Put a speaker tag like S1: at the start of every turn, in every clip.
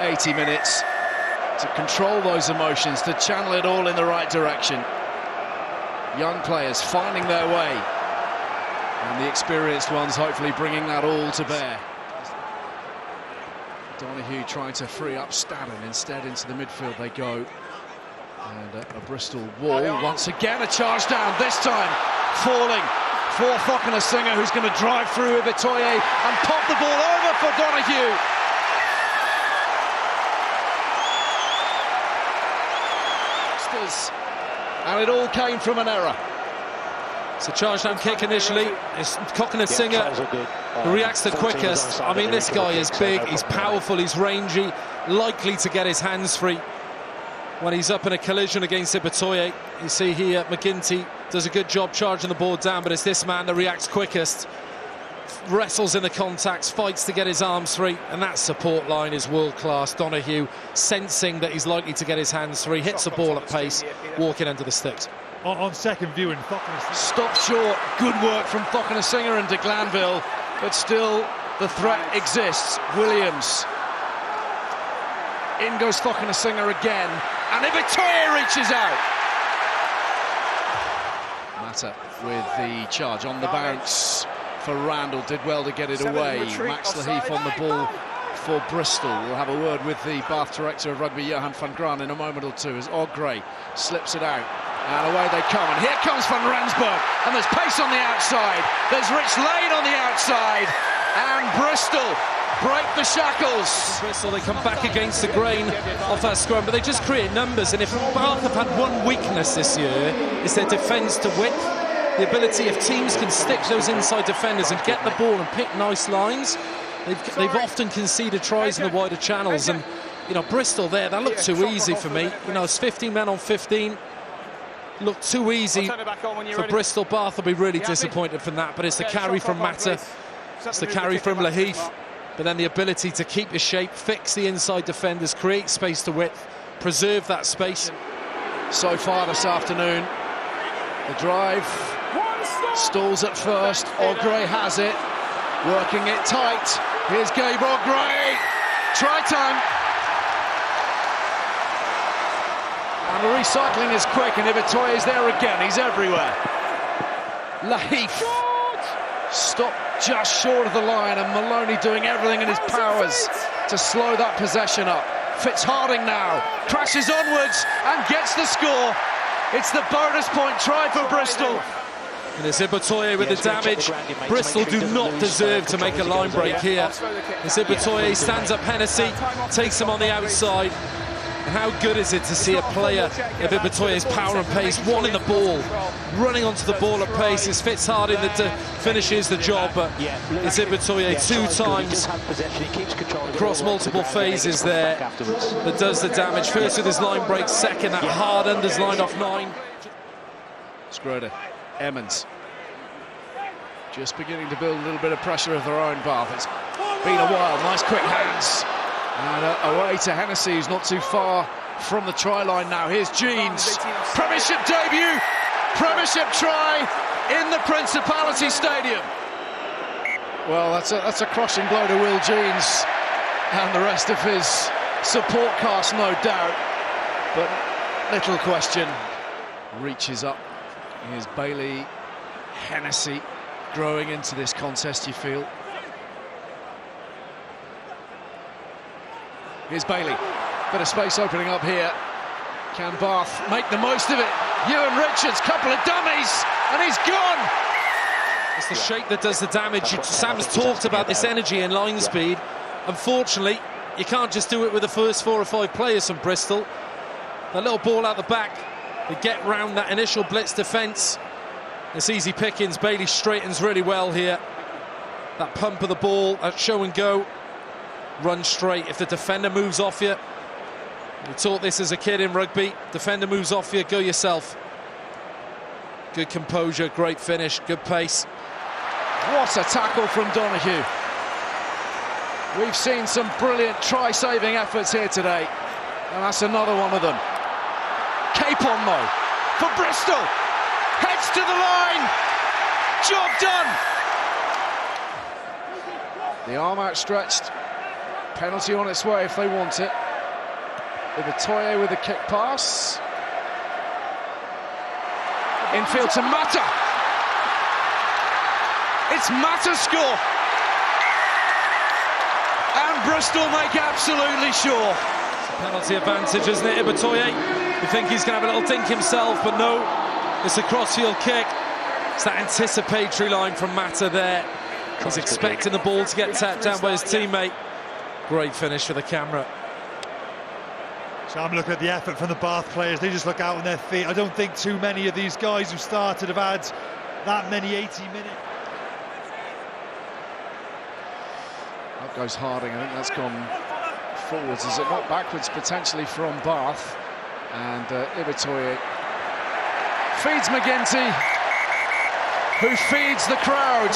S1: 80 minutes to control those emotions, to channel it all in the right direction. Young players finding their way, and the experienced ones hopefully bringing that all to bear. Donahue trying to free up Staddon, instead into the midfield they go. And a Bristol wall, once again a charge down, this time falling for Singer, who's going to drive through Ibitoye and pop the ball over for Donahue. And it all came from an error.
S2: It's a charge down kick initially. It's Singer who reacts the quickest. I mean, this guy is big, he's powerful, he's rangy, likely to get his hands free when he's up in a collision against Ibitoye. You see here, McGinty does a good job charging the ball down, but it's this man that reacts quickest. Wrestles in the contacts, fights to get his arms free, and that support line is world-class. Donahue, sensing that he's likely to get his hands free, hits the ball at pace, walking under the sticks.
S3: On second viewing,
S1: stopped short. Good work from Singer and de Glanville, but still the threat exists. Williams. In goes Singer again, and Ibitoye reaches out. Mata with the charge on the bounce for Randall, did well to get it away. Max Laheef on the ball for Bristol. We'll have a word with the Bath director of rugby, Johan van Graan, in a moment or two, as Ogre slips it out. And away they come, and here comes Van Rensburg, and there's pace on the outside, there's Rich Lane on the outside, and Bristol break the shackles.
S2: Bristol, they come back against the grain off that scrum, but they just create numbers, and if Bath have had one weakness this year, it's their defence to width. The ability, if teams can stick those inside defenders and get the ball and pick nice lines, they've often conceded tries in the wider channels, and, you know, Bristol there, that looked too easy for me. You know, it's 15 men on 15. Looked too easy for Bristol. Bath will be really disappointed from that, but it's the carry from Mata, it's the carry from Laheef, but then the ability to keep your shape, fix the inside defenders, create space to width, preserve that space.
S1: So far this afternoon, the drive stalls at first. Ogre has it, working it tight. Here's Gabe Ogre, try time. And the recycling is quick, and Ibitoye is there again. He's everywhere. Laheef stopped just short of the line, and Maloney doing everything in his powers to slow that possession up. Fitzharding now crashes onwards and gets the score. It's the bonus point try for Bristol.
S2: And it's Ibitoye with the damage. Bristol do not deserve to make a line break here. It's Ibitoye, stands up Hennessy, takes him on the outside. And how good is it to see a player of Ibitoye's power and pace wanting the ball, running onto the ball at pace. It's Fitzharding that finishes the job, but it's Ibitoye 2 times across multiple phases there that does the damage. First with his line break, second that hard unders lined off 9.
S1: Schroeder, Emmons just beginning to build a little bit of pressure of their own. Bath, it's been a while. Nice quick hands. And away to Hennessy, who's not too far from the try line now. Here's Jeans, Premiership debut, Premiership try in the Principality Stadium. Well, that's a crushing blow to Will Jeans and the rest of his support cast, no doubt. But little question, reaches up. Here's Bailey, Hennessy growing into this contest, you feel. Here's Bailey, bit of space opening up here. Can Bath make the most of it? Ewan Richards, couple of dummies, and he's gone!
S2: It's the shape that does the damage. Sam's talked about this energy and line speed. Unfortunately, you can't just do it with the first 4 or 5 players from Bristol. A little ball out the back, they get round that initial blitz defence. It's easy pickings. Bailey straightens really well here. That pump of the ball, that show and go. Run straight. If the defender moves off you, we taught this as a kid in rugby, defender moves off you, go yourself. Good composure, great finish, good pace.
S1: What a tackle from Donahue. We've seen some brilliant try-saving efforts here today, and that's another one of them. Capon though, for Bristol, heads to the line, job done. The arm outstretched, Penalty on its way if they want it. Ibitoye with a kick pass. Infield to Mata. It's Mata's score. And Bristol make absolutely sure.
S2: Penalty advantage, isn't it, Ibitoye? You think he's going to have a little dink himself, but no. It's a crossfield kick. It's that anticipatory line from Mata there. He's expecting the ball to get tapped down by his teammate. Great finish for the camera.
S3: So I'm looking at the effort from the Bath players. They just look out on their feet. I don't think too many of these guys who started have had that many 80 minutes.
S1: Up goes Harding. I think that's gone forwards, is it not? Backwards potentially from Bath. And Ibitoye feeds McGinty, who feeds the crowd.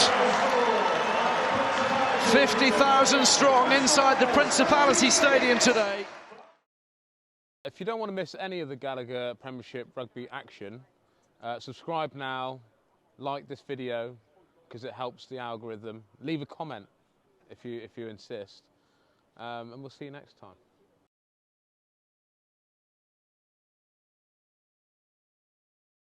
S1: 50,000 strong inside the Principality Stadium today.
S4: If you don't want to miss any of the Gallagher Premiership Rugby action, subscribe now, like this video because it helps the algorithm. Leave a comment if you insist, and we'll see you next time.